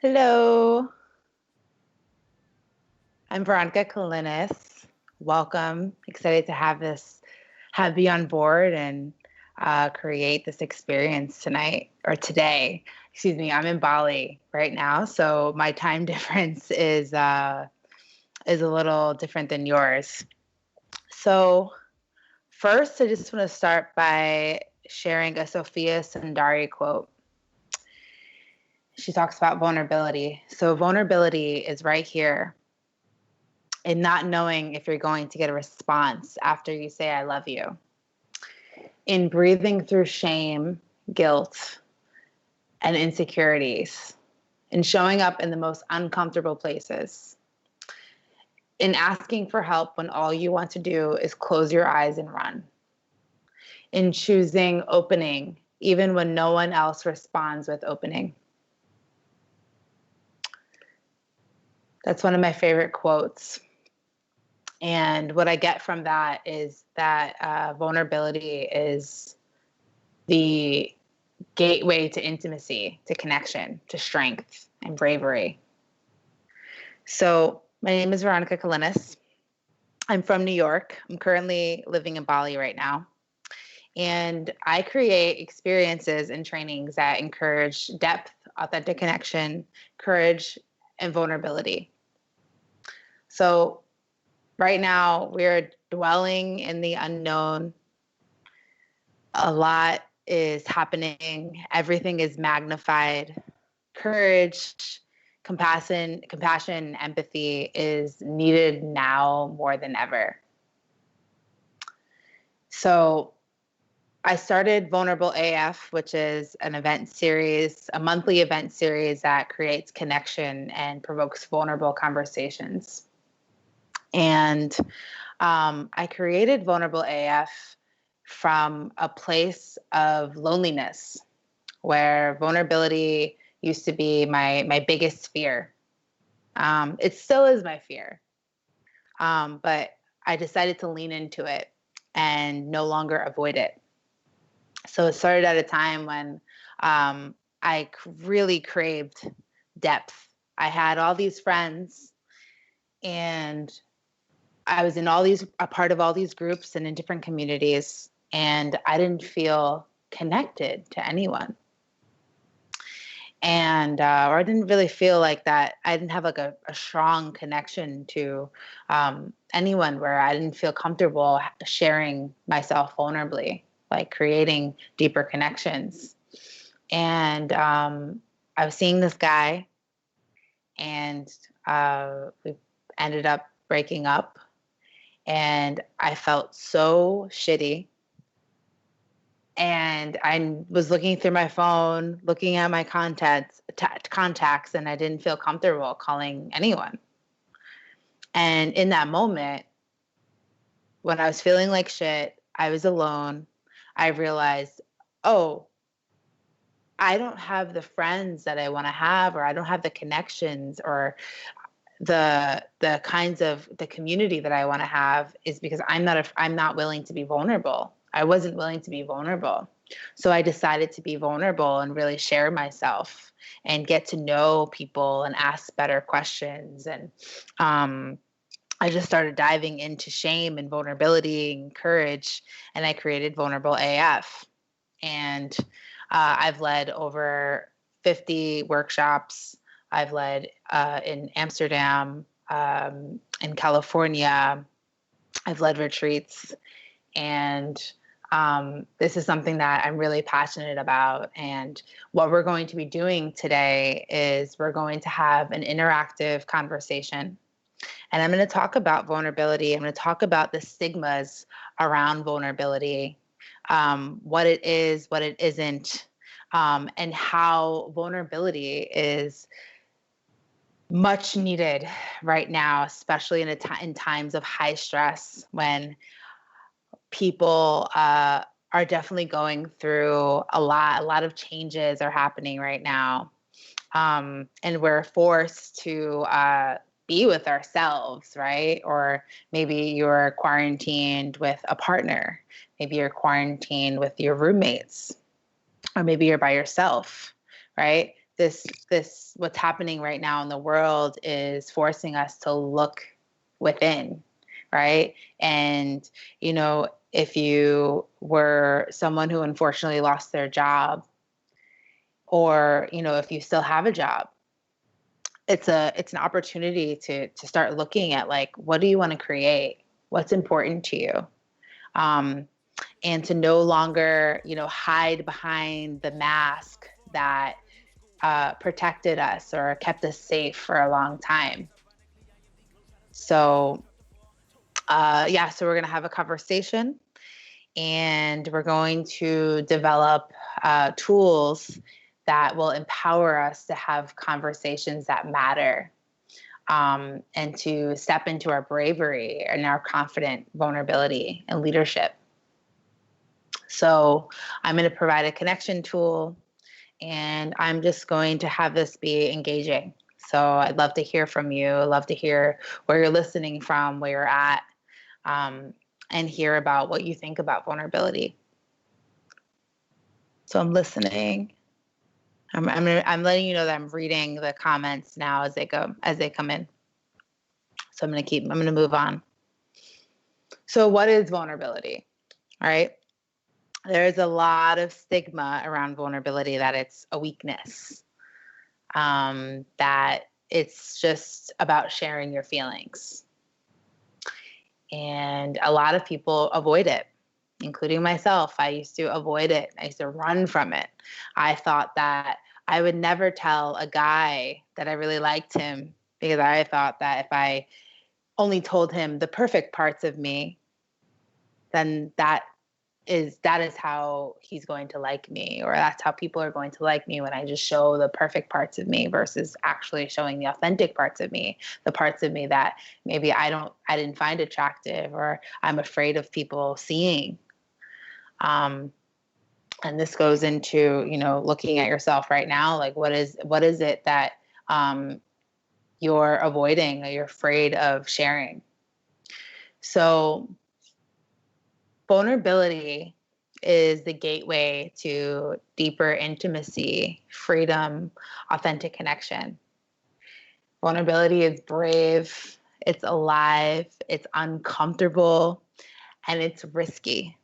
Hello, I'm Veronica Kalinis. Welcome. Excited to have you on board and create this experience tonight or today. Excuse me. I'm in Bali right now, so my time difference is a little different than yours. So first, I just want to start by sharing a Sophia Sundari quote. She talks about vulnerability. So vulnerability is right here and not knowing if you're going to get a response after you say, I love you. In breathing through shame, guilt, and insecurities, in showing up in the most uncomfortable places, in asking for help when all you want to do is close your eyes and run, in choosing opening even when no one else responds with opening. That's one of my favorite quotes. And what I get from that is that vulnerability is the gateway to intimacy, to connection, to strength and bravery. So my name is Veronica Kalinis. I'm from New York. I'm currently living in Bali right now. And I create experiences and trainings that encourage depth, authentic connection, courage, and vulnerability. So right now, we're dwelling in the unknown. A lot is happening. Everything is magnified. Courage, compassion, empathy is needed now more than ever. So I started Vulnerable AF, which is an event series, a monthly event series that creates connection and provokes vulnerable conversations. And I created Vulnerable AF from a place of loneliness where vulnerability used to be my biggest fear. It still is my fear, but I decided to lean into it and no longer avoid it. So it started at a time when I really craved depth. I had all these friends, and I was a part of all these groups and in different communities, and I didn't feel connected to anyone. And or I didn't really feel like that. I didn't have like a strong connection to anyone where I didn't feel comfortable sharing myself vulnerably, like creating deeper connections. And I was seeing this guy, and we ended up breaking up, and I felt so shitty. And I was looking through my phone, looking at my contacts, and I didn't feel comfortable calling anyone. And in that moment, when I was feeling like shit, I was alone, I realized, oh, I don't have the friends that I want to have, or I don't have the connections or the kinds of the community that I want to have, is because I'm not willing to be vulnerable. I wasn't willing to be vulnerable. So I decided to be vulnerable and really share myself and get to know people and ask better questions. And I just started diving into shame and vulnerability and courage, and I created Vulnerable AF. And I've led over 50 workshops. I've led in Amsterdam, in California. I've led retreats. And this is something that I'm really passionate about. And what we're going to be doing today is we're going to have an interactive conversation. And I'm going to talk about vulnerability. I'm going to talk about the stigmas around vulnerability, what it is, what it isn't, and how vulnerability is much needed right now, especially in times of high stress, when people are definitely going through a lot. A lot of changes are happening right now, and we're forced to be with ourselves, right? Or maybe you're quarantined with a partner. Maybe you're quarantined with your roommates, or maybe you're by yourself, right? this what's happening right now in the world is forcing us to look within, right? And, if you were someone who unfortunately lost their job, or, if you still have a job, it's an opportunity to start looking at, like, what do you want to create? What's important to you? And to no longer, hide behind the mask that protected us or kept us safe for a long time. So, so we're going to have a conversation, and we're going to develop tools that will empower us to have conversations that matter, and to step into our bravery and our confident vulnerability and leadership. So I'm going to provide a connection tool, and I'm just going to have this be engaging. So I'd love to hear from you. I'd love to hear where you're listening from, where you're at, and hear about what you think about vulnerability. So I'm listening. I'm letting you know that I'm reading the comments now as they come in. So I'm going to move on. So what is vulnerability? All right. There's a lot of stigma around vulnerability, that it's a weakness, that it's just about sharing your feelings. And a lot of people avoid it, including myself. I used to avoid it. I used to run from it. I thought that I would never tell a guy that I really liked him, because I thought that if I only told him the perfect parts of me, then that is how he's going to like me, or that's how people are going to like me, when I just show the perfect parts of me versus actually showing the authentic parts of me, the parts of me that maybe I didn't find attractive, or I'm afraid of people seeing. And this goes into, looking at yourself right now, like what is it that you're avoiding, or you're afraid of sharing. So vulnerability is the gateway to deeper intimacy, freedom, authentic connection. Vulnerability is brave, it's alive, it's uncomfortable, and it's risky.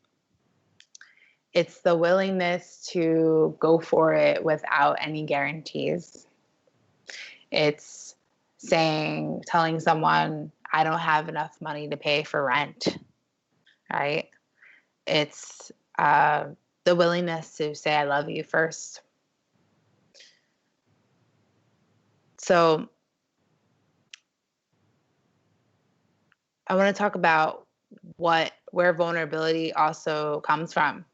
It's the willingness to go for it without any guarantees. It's telling someone, I don't have enough money to pay for rent, right? It's the willingness to say, I love you first. So I want to talk about where vulnerability also comes from.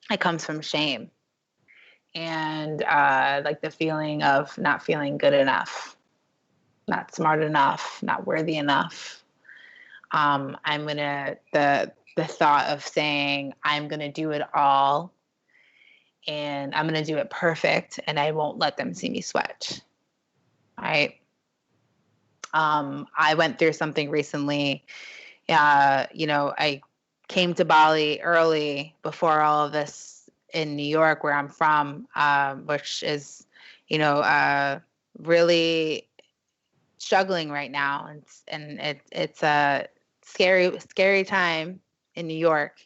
It comes from shame, and like the feeling of not feeling good enough, not smart enough, not worthy enough. The thought of saying, I'm gonna do it all, and I'm gonna do it perfect, and I won't let them see me sweat. Right? I went through something recently. I came to Bali early, before all of this, in New York, where I'm from, which is, really struggling right now. It's a scary time in New York.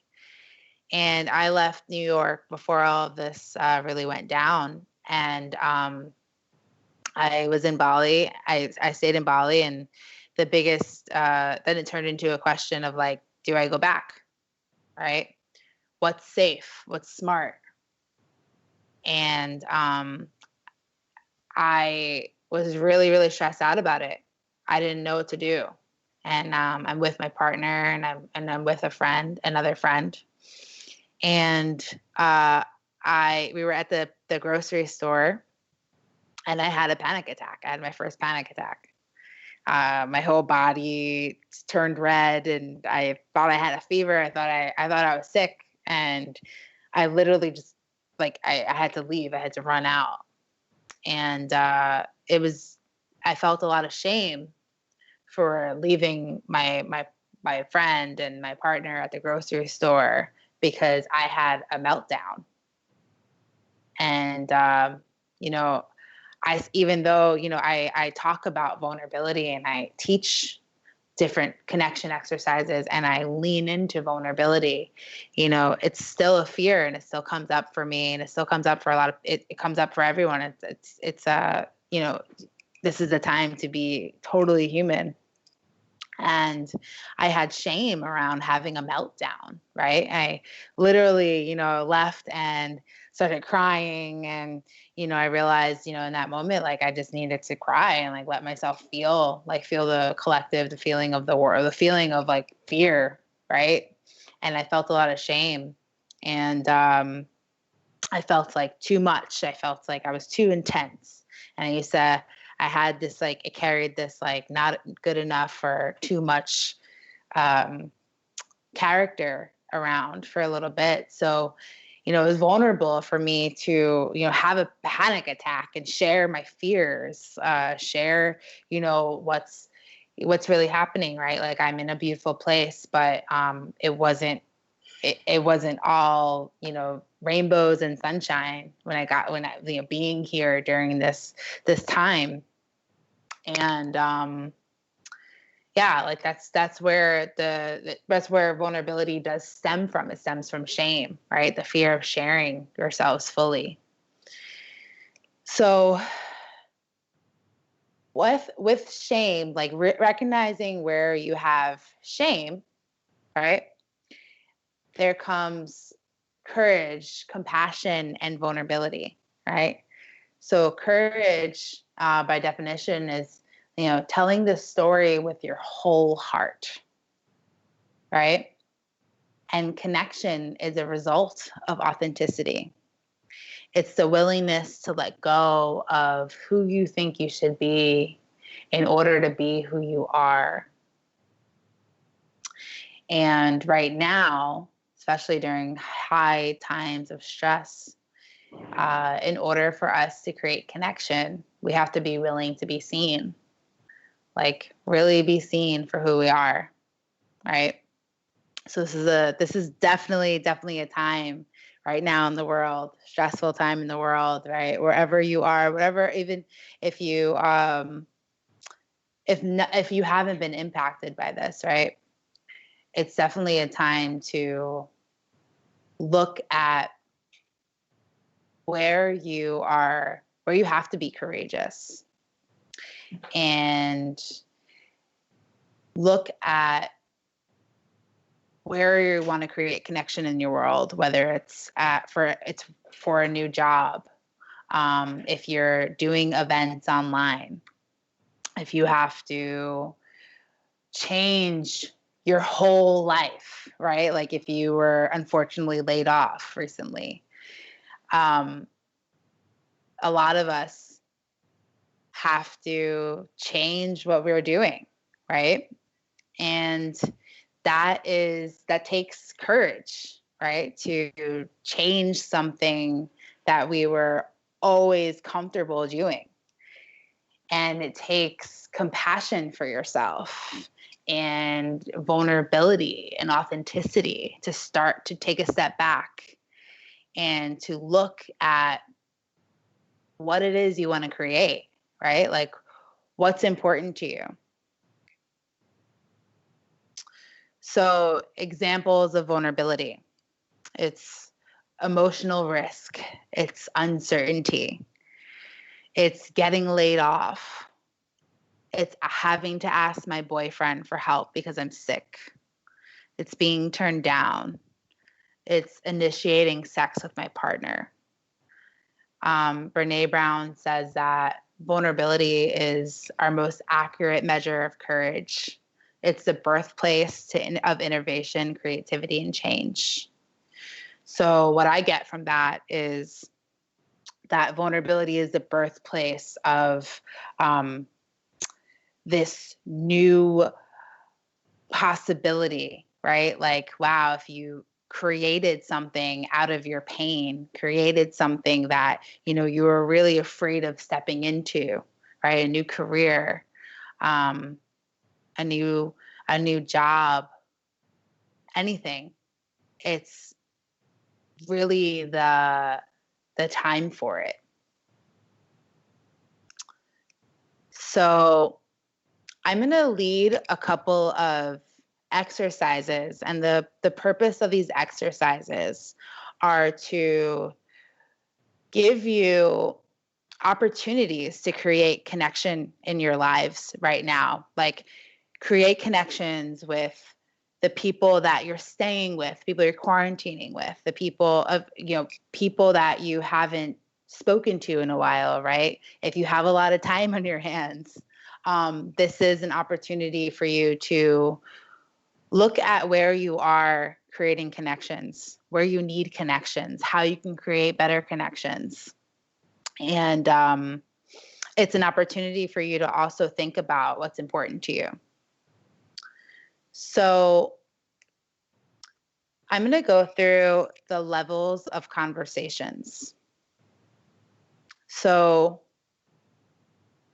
And I left New York before all of this really went down. And I was in Bali. I stayed in Bali, and the biggest, then it turned into a question of, like, do I go back? Right? What's safe? What's smart? And I was really, really stressed out about it. I didn't know what to do. And I'm with my partner, and I'm with another friend. And we were at the grocery store, and I had a panic attack. I had my first panic attack. My whole body turned red, and I thought I had a fever. I thought I was sick, and I literally just, like, I had to leave. I had to run out, and I felt a lot of shame for leaving my friend and my partner at the grocery store, because I had a meltdown. And even though, I talk about vulnerability and I teach different connection exercises and I lean into vulnerability, it's still a fear, and it still comes up for me, and it still comes up for a lot of it comes up for everyone. This is the time to be totally human. And I had shame around having a meltdown, right? I literally, left and started crying. And, I realized, in that moment, like I just needed to cry and like let myself feel the collective, the feeling of the war, the feeling of like fear, right? And I felt a lot of shame. And I felt like too much. I felt like I was too intense. And I had this like, it carried this like not good enough or too much character around for a little bit. So, it was vulnerable for me to, have a panic attack and share my fears, share, what's really happening, right? Like I'm in a beautiful place, but it wasn't all, rainbows and sunshine when I being here during this time. And yeah, like that's where that's where vulnerability does stem from. It stems from shame, right? The fear of sharing yourselves fully. So with shame, like recognizing where you have shame, right? There comes courage, compassion, and vulnerability, right? So courage, by definition, is, telling the story with your whole heart, right? And connection is a result of authenticity. It's the willingness to let go of who you think you should be in order to be who you are. And right now, especially during high times of stress, in order for us to create connection, we have to be willing to be seen, like really be seen for who we are, right? So this is definitely a time right now in the world, stressful time in the world, right? Wherever you are, whatever, even if you if you haven't been impacted by this, right? It's definitely a time to look at where you have to be courageous, and look at where you want to create connection in your world, whether it's for a new job, if you're doing events online, if you have to change your whole life, right? Like if you were unfortunately laid off recently. A lot of us have to change what we're doing, right? And that takes courage, right? To change something that we were always comfortable doing. And it takes compassion for yourself and vulnerability and authenticity to start to take a step back and to look at what it is you want to create, right? Like what's important to you. So examples of vulnerability: it's emotional risk, it's uncertainty, it's getting laid off, it's having to ask my boyfriend for help because I'm sick, it's being turned down, it's initiating sex with my partner. Brene Brown says that vulnerability is our most accurate measure of courage. It's the birthplace of innovation, creativity, and change. So what I get from that is that vulnerability is the birthplace of this new possibility, right? Like, wow, if you created something out of your pain, created something that, you were really afraid of stepping into, right? A new career, a new job, anything. It's really the time for it. So I'm going to lead a couple of exercises, and the purpose of these exercises are to give you opportunities to create connection in your lives right now. Like, create connections with the people that you're staying with, people you're quarantining with, the people of, people that you haven't spoken to in a while, right? If you have a lot of time on your hands, this is an opportunity for you to look at where you are creating connections, where you need connections, how you can create better connections. And it's an opportunity for you to also think about what's important to you. So I'm going to go through the levels of conversations. So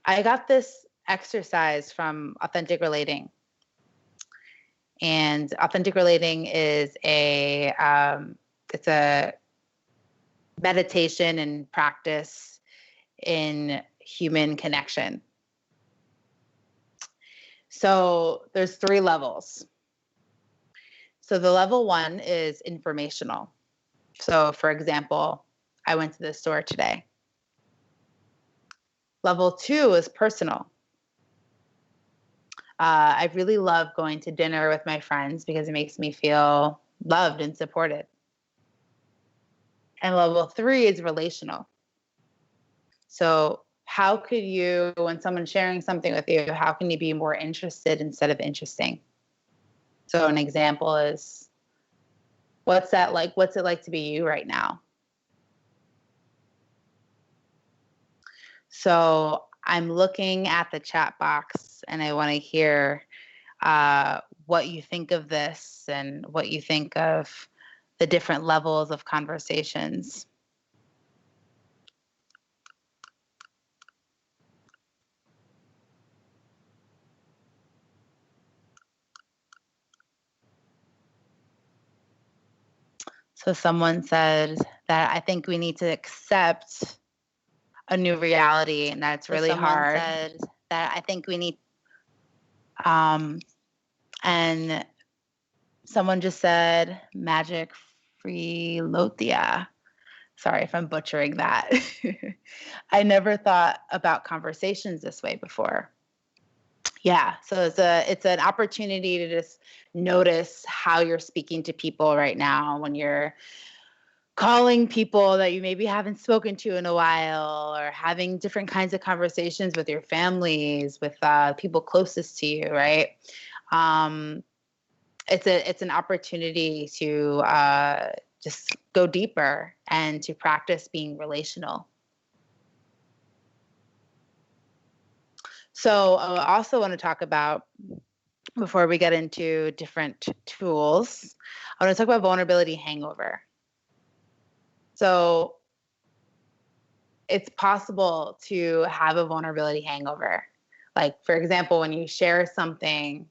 I got this exercise from Authentic Relating. And Authentic Relating is it's a meditation and practice in human connection. So there's 3 levels. So the level 1 is informational. So for example, I went to the store today. Level 2 is personal. I really love going to dinner with my friends because it makes me feel loved and supported. And level 3 is relational. So how could you, when someone's sharing something with you, how can you be more interested instead of interesting? So an example is, what's that like? What's it like to be you right now? So I'm looking at the chat box and I want to hear what you think of this and what you think of the different levels of conversations. So someone said that I think we need to accept a new reality, and that's really hard. Said that I think we need, and someone just said magic freelotia. Sorry if I'm butchering that. I never thought about conversations this way before. Yeah, so it's an opportunity to just notice how you're speaking to people right now when you're calling people that you maybe haven't spoken to in a while, or having different kinds of conversations with your families, with people closest to you, right? It's an opportunity to just go deeper and to practice being relational. So I also want to talk about, before we get into different tools, I want to talk about vulnerability hangover. So it's possible to have a vulnerability hangover. Like, for example, when you share something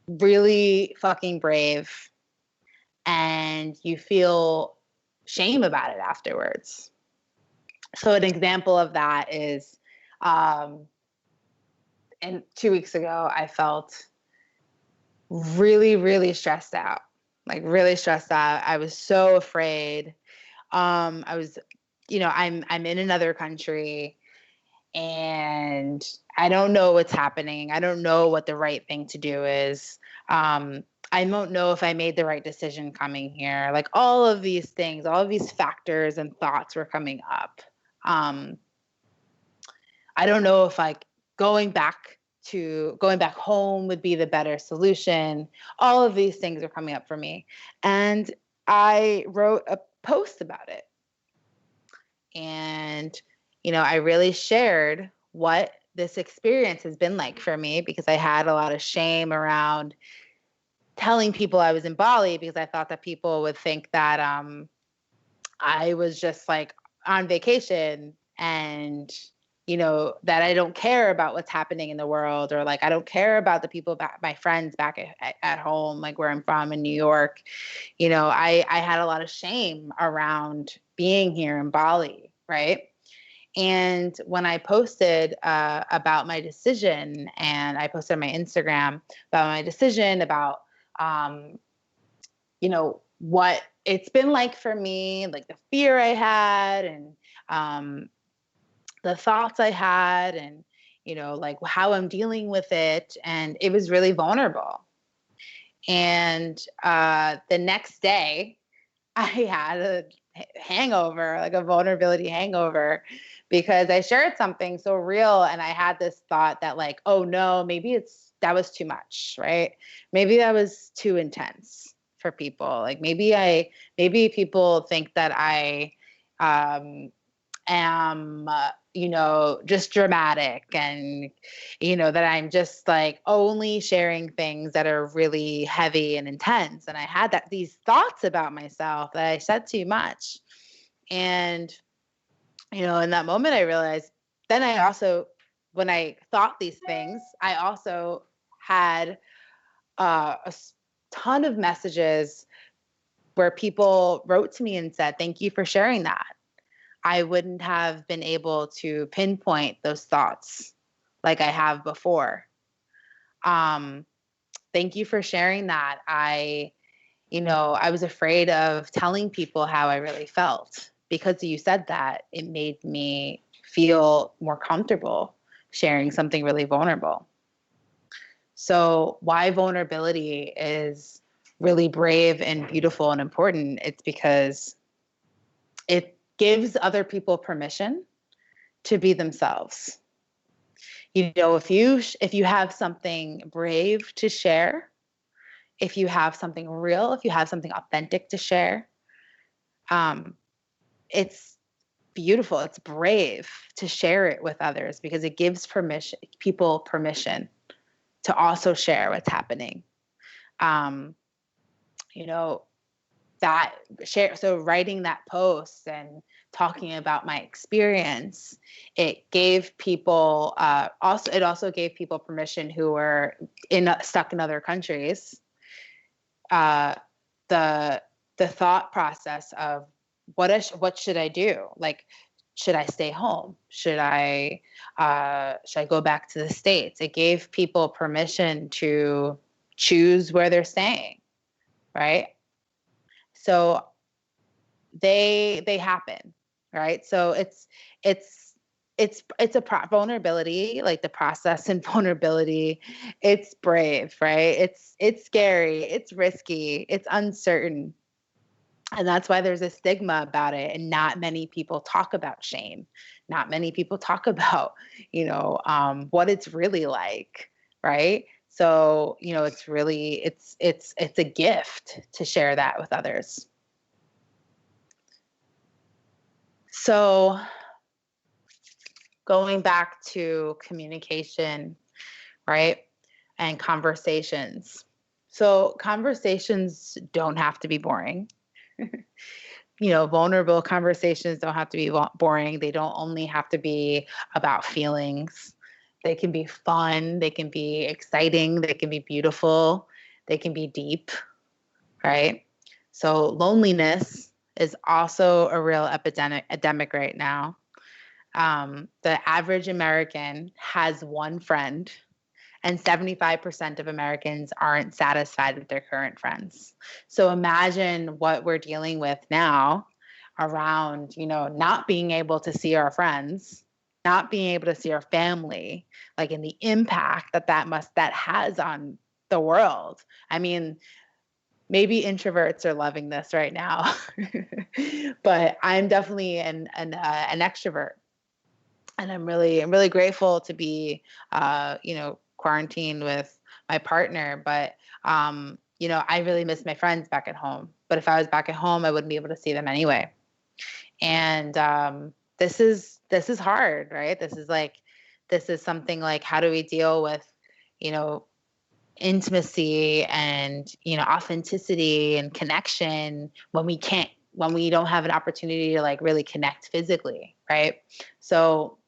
really fucking brave and you feel shame about it afterwards. So an example of that is, and 2 weeks ago, I felt really, really stressed out, like really stressed out. I was so afraid. I was, I'm in another country and I don't know what's happening. I don't know what the right thing to do is. I don't know if I made the right decision coming here. Like, all of these things, all of these factors and thoughts were coming up. I don't know if going back home would be the better solution. All of these things are coming up for me. And I wrote a post about it. And, I really shared what this experience has been like for me, because I had a lot of shame around telling people I was in Bali, because I thought that people would think that I was just like on vacation, and that I don't care about what's happening in the world, or like I don't care about the people my friends back at home, like where I'm from in New York. I had a lot of shame around being here in Bali, right? And when I posted about my decision, and I posted on my Instagram about my decision, about, what it's been like for me, like the fear I had, and um, the thoughts I had, and, like how I'm dealing with it. And it was really vulnerable. And the next day, I had a hangover, like a vulnerability hangover, because I shared something so real. And I had this thought that, like, oh no, maybe that was too much, right? Maybe that was too intense for people. Like maybe people think that I um, am, just dramatic, and, that I'm just like only sharing things that are really heavy and intense. And I had these thoughts about myself that I said too much. And, in that moment, I realized, then I also, when I thought these things, I also had a ton of messages where people wrote to me and said, thank you for sharing that. I wouldn't have been able to pinpoint those thoughts like I have before. Thank you for sharing that. I was afraid of telling people how I really felt. Because you said that, it made me feel more comfortable sharing something really vulnerable. So why vulnerability is really brave and beautiful and important, it's because it gives other people permission to be themselves. If you have something brave to share, if you have something real, if you have something authentic to share, it's beautiful. It's brave to share it with others, because it gives people permission to also share what's happening. You know, so writing that post and talking about my experience, it gave people also gave people permission who were stuck in other countries, the thought process of what should I do? Like, should I stay home? Should I go back to the States? It gave people permission to choose where they're staying, right? So they happen, right? So vulnerability, like the process and vulnerability. It's brave, right? It's scary, it's risky, it's uncertain. And that's why there's a stigma about it. And not many people talk about shame. Not many people talk about, what it's really like, right? So, it's really, it's a gift to share that with others. So going back to communication, right? And conversations. So conversations don't have to be boring. Vulnerable conversations don't have to be boring. They don't only have to be about feelings. They can be fun. They can be exciting. They can be beautiful. They can be deep, right? So loneliness is also a real epidemic right now. The average American has one friend, and 75% of Americans aren't satisfied with their current friends. So imagine what we're dealing with now around, not being able to see our friends, not being able to see our family, like, in the impact that has on the world. I mean, maybe introverts are loving this right now, but I'm definitely an extrovert. And I'm really grateful to be, quarantined with my partner. But, I really miss my friends back at home. But if I was back at home, I wouldn't be able to see them anyway. And this is hard, right? This is something like, how do we deal with, intimacy and, authenticity and connection when we don't have an opportunity to, like, really connect physically, right? So,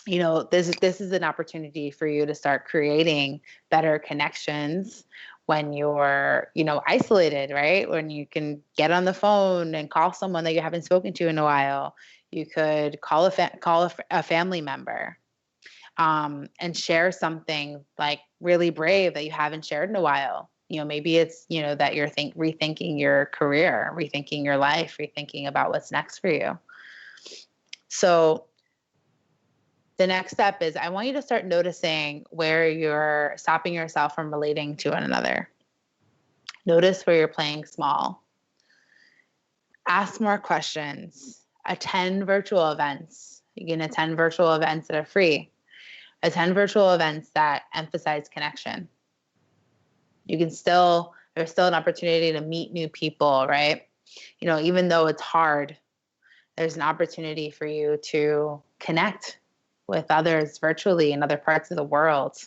this is an opportunity for you to start creating better connections when you're, isolated, right? When you can get on the phone and call someone that you haven't spoken to in a while. You could call a family member, and share something like really brave that you haven't shared in a while. Maybe it's, that you're rethinking your career, rethinking your life, rethinking about what's next for you. So the next step is, I want you to start noticing where you're stopping yourself from relating to one another. Notice where you're playing small. Ask more questions. Attend virtual events. You can attend virtual events that are free. Attend virtual events that emphasize connection. There's still an opportunity to meet new people, right? Even though it's hard, there's an opportunity for you to connect with others virtually in other parts of the world.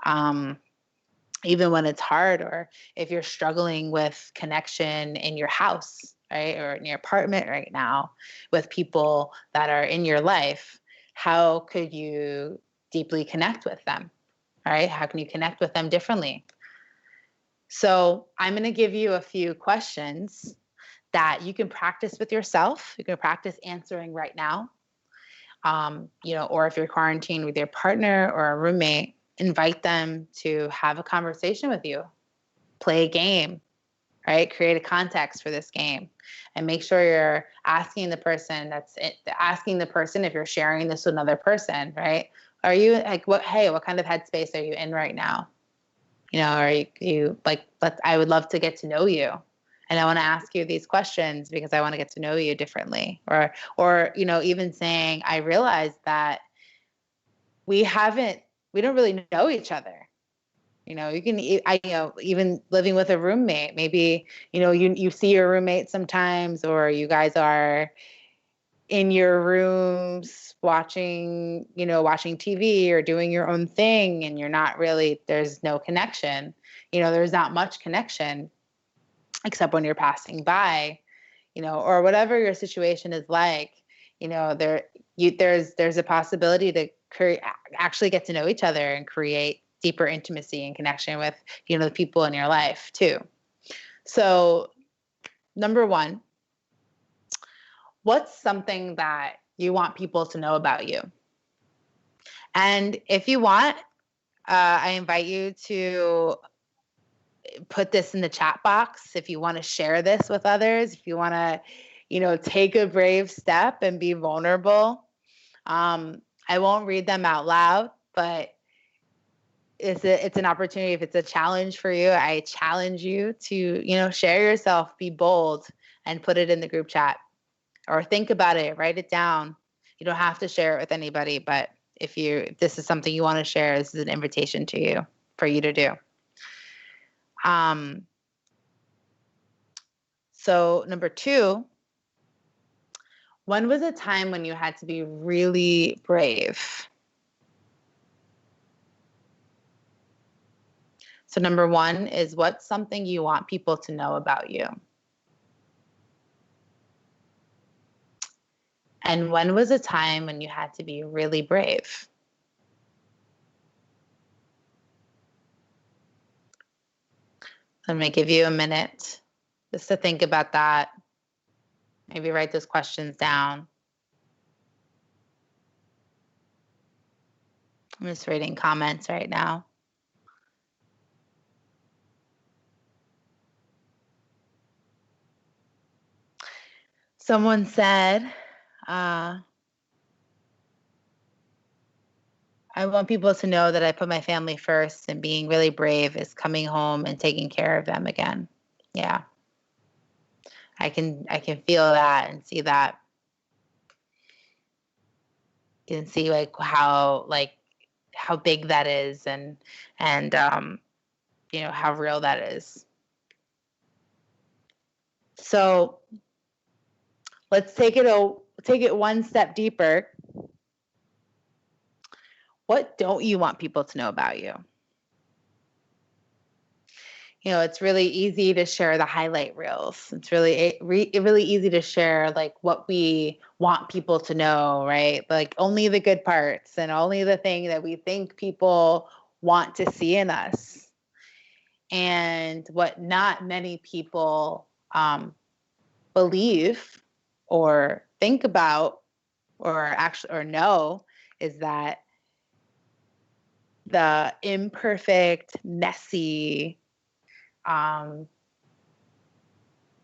Even when it's hard, or if you're struggling with connection in your house, right? Or in your apartment right now with people that are in your life, how could you deeply connect with them, right? How can you connect with them differently? So I'm going to give you a few questions that you can practice with yourself. You can practice answering right now. Or if you're quarantined with your partner or a roommate, invite them to have a conversation with you. Play a game, right? Create a context for this game, and make sure you're asking the person if you're sharing this with another person, right? Are you like, what kind of headspace are you in right now? Are you like, I would love to get to know you. And I want to ask you these questions because I want to get to know you differently. Or even saying, I realize that we don't really know each other. Even living with a roommate, maybe, you see your roommate sometimes, or you guys are in your rooms watching TV or doing your own thing, and there's no connection. There's not much connection except when you're passing by, or whatever your situation is like. There's a possibility to actually get to know each other and create deeper intimacy and connection with, the people in your life too. So, number one, what's something that you want people to know about you? And if you want, I invite you to put this in the chat box. If you want to share this with others, if you want to, take a brave step and be vulnerable. I won't read them out loud, but it's an opportunity. If it's a challenge for you, I challenge you to, share yourself, be bold, and put it in the group chat, or think about it, write it down. You don't have to share it with anybody, but if this is something you want to share, this is an invitation for you to do. So number two, when was a time when you had to be really brave? So number one is, what's something you want people to know about you? And when was a time when you had to be really brave? I'm going to give you a minute just to think about that. Maybe write those questions down. I'm just reading comments right now. Someone said, I want people to know that I put my family first, and being really brave is coming home and taking care of them again. Yeah. I can feel that and see that. You can see how big that is, and how real that is. So let's take it one step deeper. What don't you want people to know about you? It's really easy to share the highlight reels. It's really easy to share what we want people to know, right? Like only the good parts and only the thing that we think people want to see in us. And what not many people believe or think about or know is that the imperfect, messy,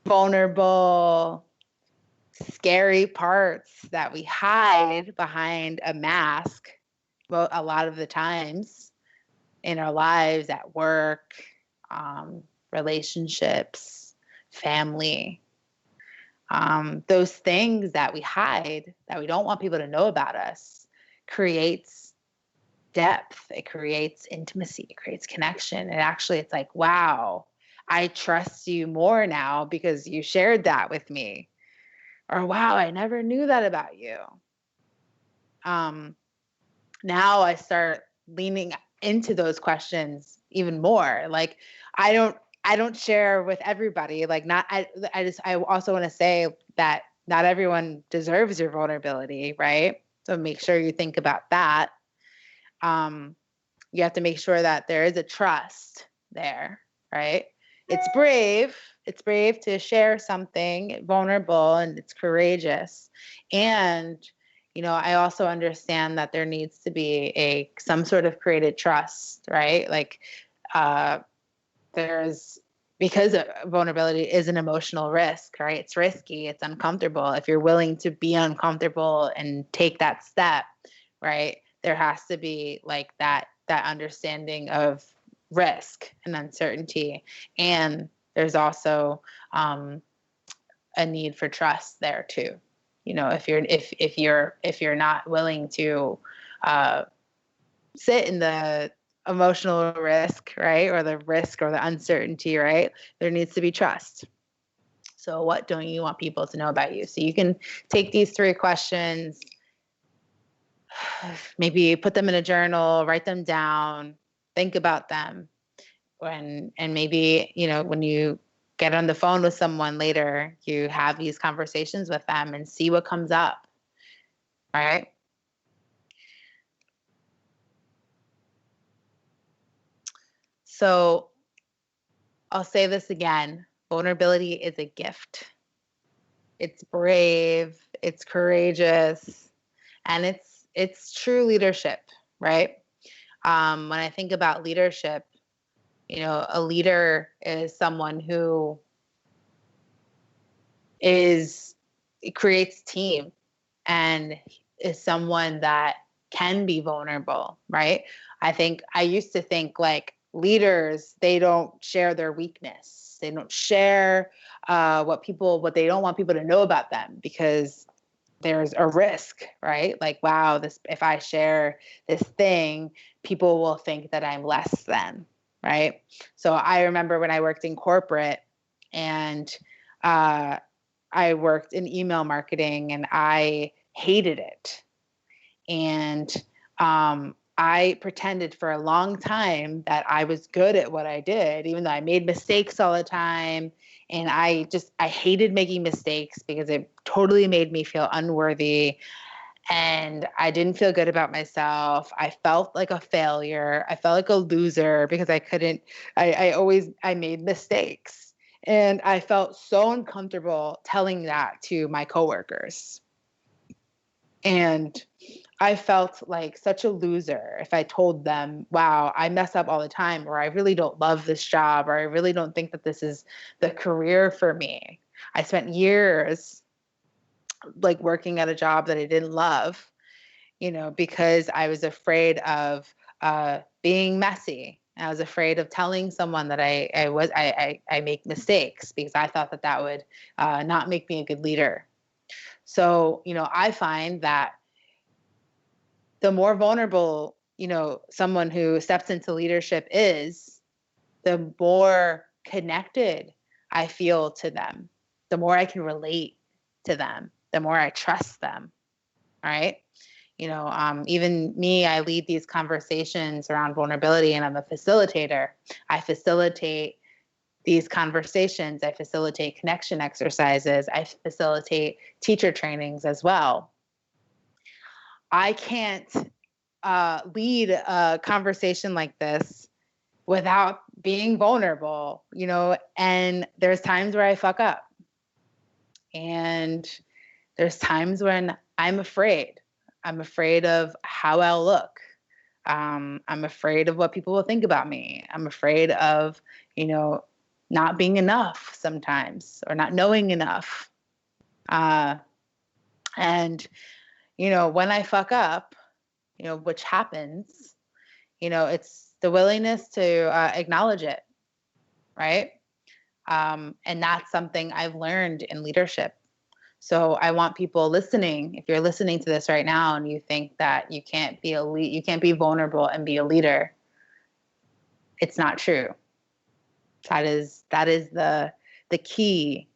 vulnerable, scary parts that we hide behind a mask, well, a lot of the times in our lives, at work, relationships, family, those things that we hide that we don't want people to know about us creates depth. It creates intimacy. It creates connection. And actually, it's like, wow, I trust you more now because you shared that with me. Or wow, I never knew that about you. Now I start leaning into those questions even more. Like I don't share with everybody. Like I also want to say that not everyone deserves your vulnerability, right? So make sure you think about that. You have to make sure that there is a trust there, right? It's brave. It's brave to share something vulnerable, and it's courageous. And I also understand that there needs to be some sort of created trust, right? Like there's because vulnerability is an emotional risk, right? It's risky, it's uncomfortable. If you're willing to be uncomfortable and take that step, right? There has to be like that understanding of risk and uncertainty, and there's also a need for trust there too. If you're not willing to sit in the emotional risk, right, or the risk or the uncertainty, right, there needs to be trust. So what don't you want people to know about you? So you can take these 3 questions, maybe put them in a journal, write them down, think about them, and maybe when you get on the phone with someone later, you have these conversations with them and see what comes up. All right. So I'll say this again. Vulnerability is a gift. It's brave, it's courageous, and it's true leadership, right? When I think about leadership, a leader is someone who creates team and is someone that can be vulnerable, right? I used to think like leaders, they don't share their weakness. They don't share what they don't want people to know about them because there's a risk, right? Like, wow, if I share this thing, people will think that I'm less than, right? So I remember when I worked in corporate and I worked in email marketing and I hated it. And I pretended for a long time that I was good at what I did, even though I made mistakes all the time. And I hated making mistakes because it totally made me feel unworthy. And I didn't feel good about myself. I felt like a failure. I felt like a loser because I made mistakes. And I felt so uncomfortable telling that to my coworkers. And I felt like such a loser if I told them, wow, I mess up all the time, or I really don't love this job, or I really don't think that this is the career for me. I spent years like working at a job that I didn't love, because I was afraid of being messy. I was afraid of telling someone that I make mistakes because I thought that would not make me a good leader. So, I find that the more vulnerable, someone who steps into leadership is, the more connected I feel to them, the more I can relate to them, the more I trust them. All right. Even me, I lead these conversations around vulnerability and I'm a facilitator. I facilitate these conversations. I facilitate connection exercises. I facilitate teacher trainings as well. I can't lead a conversation like this without being vulnerable, and there's times where I fuck up. And there's times when I'm afraid. I'm afraid of how I'll look. I'm afraid of what people will think about me. I'm afraid of, not being enough sometimes, or not knowing enough. And, when I fuck up, which happens, it's the willingness to acknowledge it, right? And that's something I've learned in leadership. So I want people listening, if you're listening to this right now and you think that you can't be you can't be vulnerable and be a leader, it's not true. That is the key,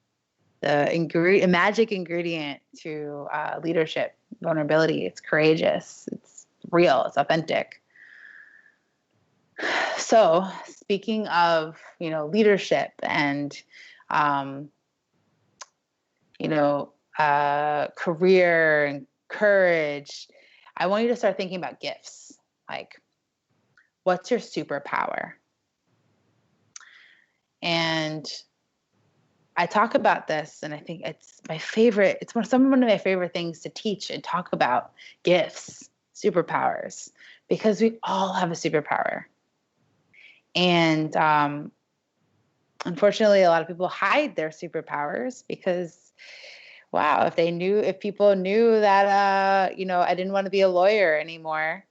the magic ingredient to leadership. Vulnerability. It's courageous. It's real. It's authentic. So speaking of, leadership and, career and courage, I want you to start thinking about gifts. Like, what's your superpower? And I talk about this, and I think it's my favorite. It's one of my favorite things to teach and talk about: gifts, superpowers, because we all have a superpower. And unfortunately, a lot of people hide their superpowers because, wow, if people knew that, I didn't want to be a lawyer anymore,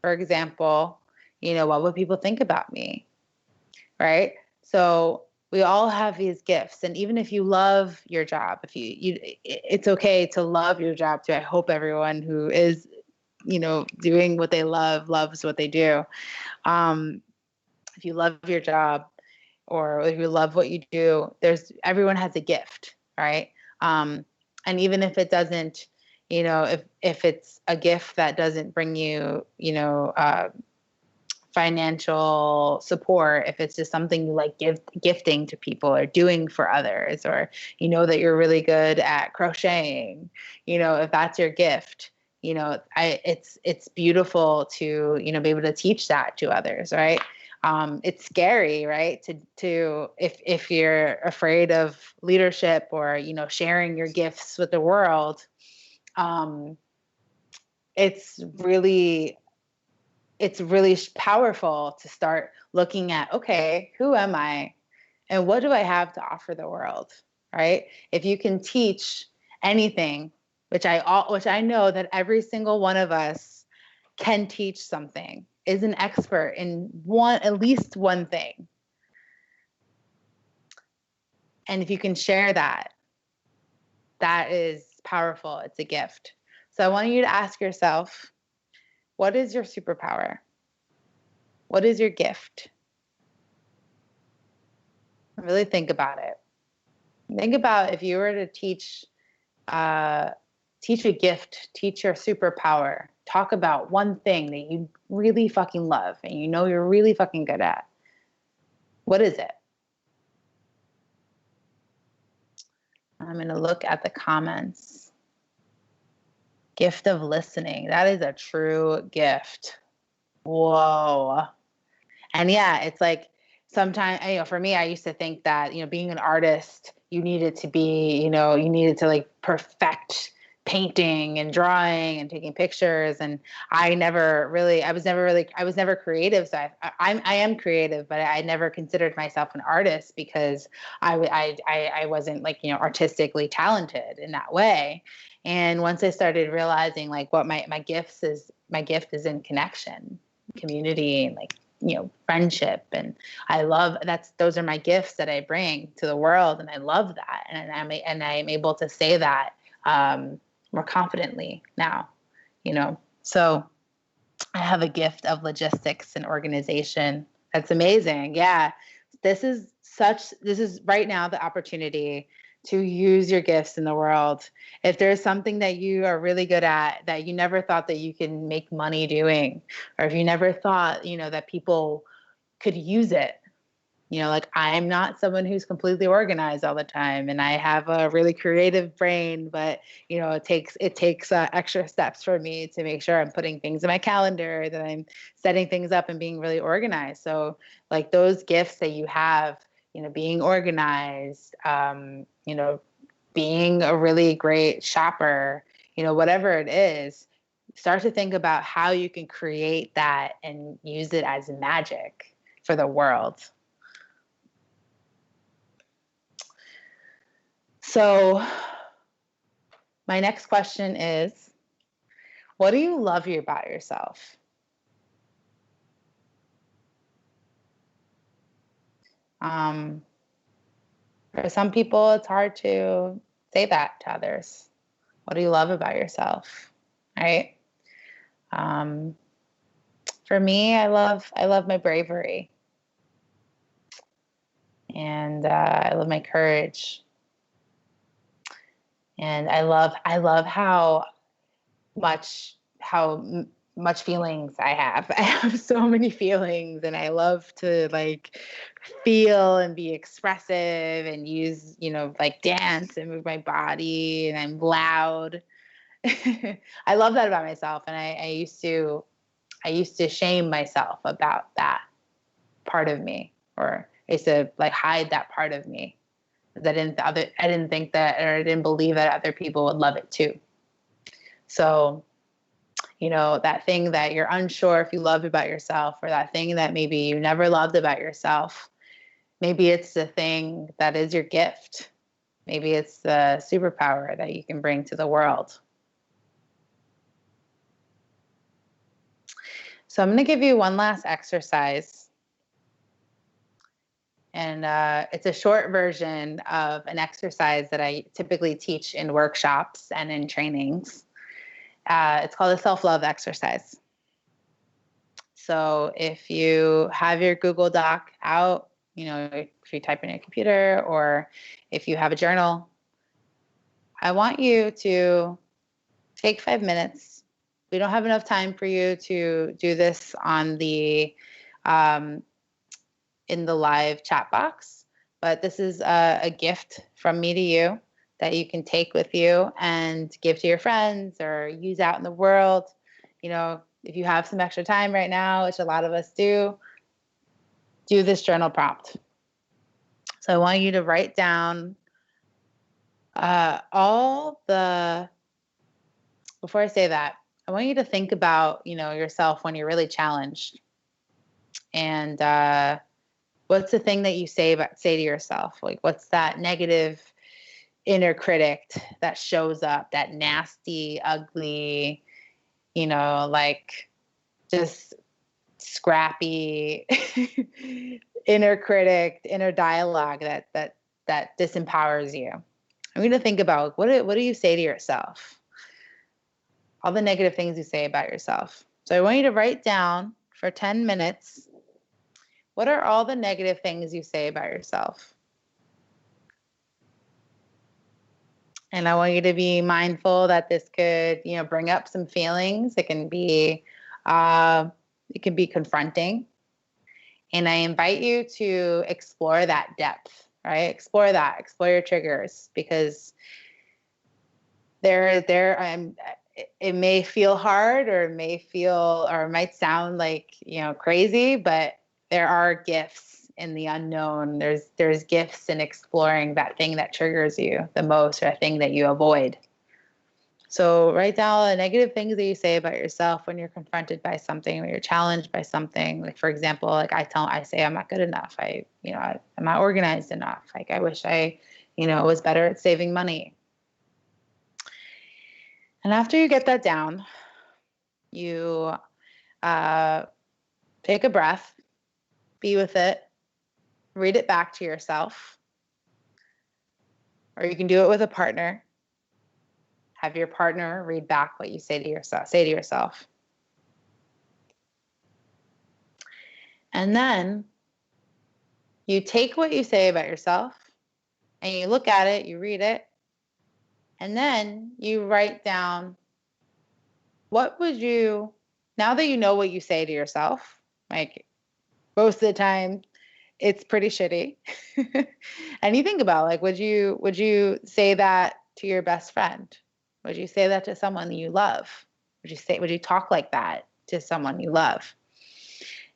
for example, what would people think about me? Right? So we all have these gifts. And even if you love your job, it's okay to love your job too. I hope everyone who is, doing what they love, loves what they do. If you love your job, or if you love what you do, everyone has a gift, right? And even if it doesn't, if it's a gift that doesn't bring you, financial support, if it's just something you like gifting to people or doing for others, or that you're really good at crocheting, if that's your gift, it's beautiful to be able to teach that to others, right? It's scary, right? To if you're afraid of leadership or sharing your gifts with the world, it's really powerful to start looking at, okay, who am I and what do I have to offer the world, right? If you can teach anything, which I know that every single one of us can teach something, is an expert in at least one thing. And if you can share that, that is powerful. It's a gift. So I want you to ask yourself, what is your superpower? What is your gift? Really think about it. Think about if you were to teach a gift, teach your superpower, talk about one thing that you really fucking love and you're really fucking good at. What is it? I'm going to look at the comments. Gift of listening. That is a true gift. Whoa. And yeah, it's like sometimes, for me, I used to think that, being an artist, you needed to be, you needed to like perfect painting and drawing and taking pictures. And I was never creative. So I am creative, but I never considered myself an artist because I wasn't like, artistically talented in that way. And once I started realizing like what my gift is in connection, community, and like, friendship. And those are my gifts that I bring to the world. And I love that. And I'm able to say that, more confidently now, so I have a gift of logistics and organization. That's amazing. Yeah. This is right now the opportunity to use your gifts in the world. If there's something that you are really good at that you never thought that you can make money doing, or if you never thought, that people could use it, Like I'm not someone who's completely organized all the time, and I have a really creative brain, but it takes extra steps for me to make sure I'm putting things in my calendar, that I'm setting things up and being really organized. So like those gifts that you have, being organized, being a really great shopper, whatever it is, start to think about how you can create that and use it as magic for the world. So my next question is, what do you love about yourself? For some people, it's hard to say that to others. What do you love about yourself? Right? For me, I love my bravery, and I love my courage, and I love much how much feelings I have. I have so many feelings, and I love to like feel and be expressive and use, like dance and move my body, and I'm loud. I love that about myself, and I used to shame myself about that part of me, or I used to like hide that part of me. 'Cause I didn't think that, or I didn't believe that other people would love it too. So, that thing that you're unsure if you love about yourself, or that thing that maybe you never loved about yourself, maybe it's the thing that is your gift. Maybe it's the superpower that you can bring to the world. So I'm going to give you one last exercise. And it's a short version of an exercise that I typically teach in workshops and in trainings. It's called a self-love exercise. So if you have your Google Doc out, if you type in your computer, or if you have a journal, I want you to take 5 minutes. We don't have enough time for you to do this um, in the live chat box, but this is a gift from me to you that you can take with you and give to your friends or use out in the world. If you have some extra time right now, which a lot of us do this journal prompt. So I want you to write down before I say that, I want you to think about, yourself when you're really challenged. And what's the thing that you say to yourself? Like, what's that negative inner critic that shows up, that nasty, ugly, like just scrappy inner critic, inner dialogue that disempowers you. I'm going to think about what do you say to yourself? All the negative things you say about yourself. So I want you to write down for 10 minutes, what are all the negative things you say about yourself? And I want you to be mindful that this could, bring up some feelings. It can be confronting. And I invite you to explore that depth, right? Explore your triggers, because it may feel hard, or it might sound like, crazy, but there are gifts in the unknown. There's gifts in exploring that thing that triggers you the most, or that thing that you avoid. So write down the negative things that you say about yourself when you're confronted by something, when you're challenged by something. Like, for example, like I say I'm not good enough. I'm not organized enough. Like, I wish I, was better at saving money. And after you get that down, you take a breath, be with it, read it back to yourself, or you can do it with a partner. Have your partner read back what you say to yourself. And then you take what you say about yourself and you look at it, you read it, and then you write down, now that you know what you say to yourself, like most of the time it's pretty shitty. And you think about, like, would you say that to your best friend? Would you say that to someone you love? Would you talk like that to someone you love?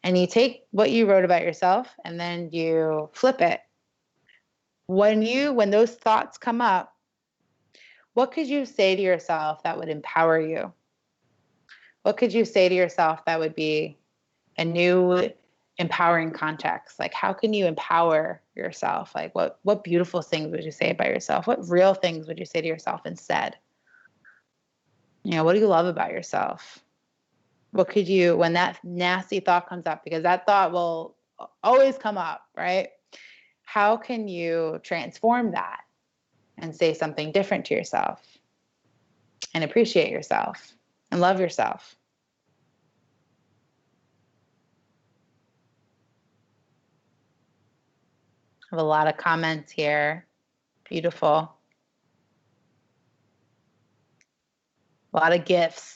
And you take what you wrote about yourself and then you flip it. When those thoughts come up, what could you say to yourself that would empower you? What could you say to yourself that would be a new empowering context? Like, how can you empower yourself? Like, what beautiful things would you say about yourself? What real things would you say to yourself instead? What do you love about yourself? What could you, when that nasty thought comes up, because that thought will always come up, right? How can you transform that and say something different to yourself and appreciate yourself and love yourself? I have a lot of comments here. Beautiful. A lot of gifts.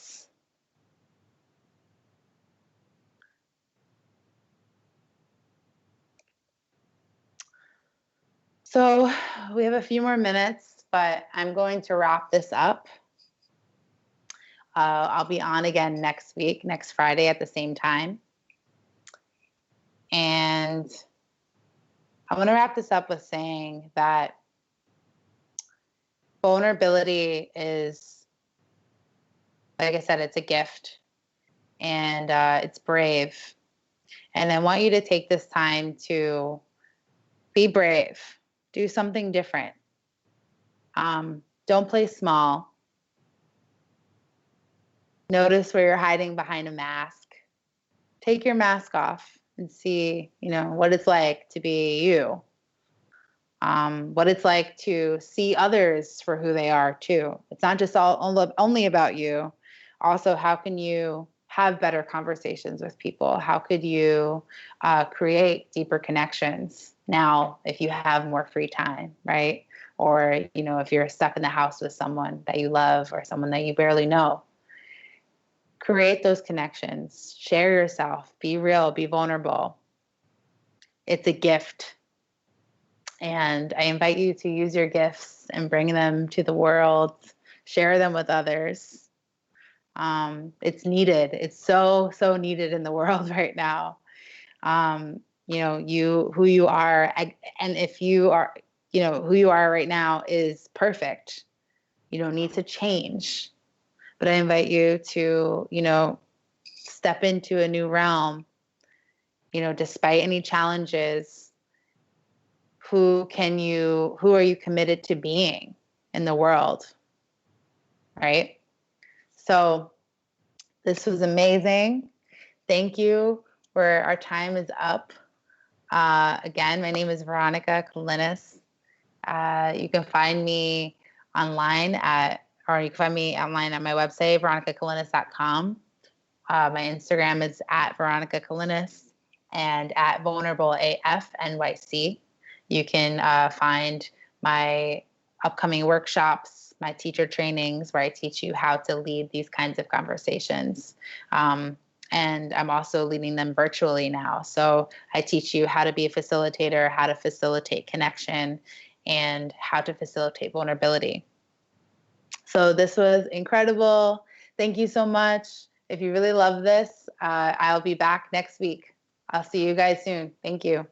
So we have a few more minutes, but I'm going to wrap this up. I'll be on again next week, next Friday at the same time. And I want to wrap this up with saying that vulnerability is, like I said, it's a gift, and it's brave. And I want you to take this time to be brave, do something different. Don't play small. Notice where you're hiding behind a mask. Take your mask off and see, what it's like to be you. What it's like to see others for who they are too. It's not just only about you. Also, how can you have better conversations with people? How could you create deeper connections now if you have more free time, right? Or, if you're stuck in the house with someone that you love or someone that you barely know. Create those connections. Share yourself. Be real. Be vulnerable. It's a gift. And I invite you to use your gifts and bring them to the world. Share them with others. It's needed. It's so, so needed in the world right now. Who you are, and if you are, who you are right now is perfect. You don't need to change. But I invite you to, step into a new realm, despite any challenges. Who are you committed to being in the world? Right? So this was amazing. Thank you. Our time is up. Again, my name is Veronica Kalinis. You can find me online at my website, veronicakalinis.com. My Instagram is at Veronica Kalinis and at VulnerableAFNYC. You can find my upcoming workshops, my teacher trainings, where I teach you how to lead these kinds of conversations. And I'm also leading them virtually now. So I teach you how to be a facilitator, how to facilitate connection, and how to facilitate vulnerability. So this was incredible. Thank you so much. If you really love this, I'll be back next week. I'll see you guys soon. Thank you.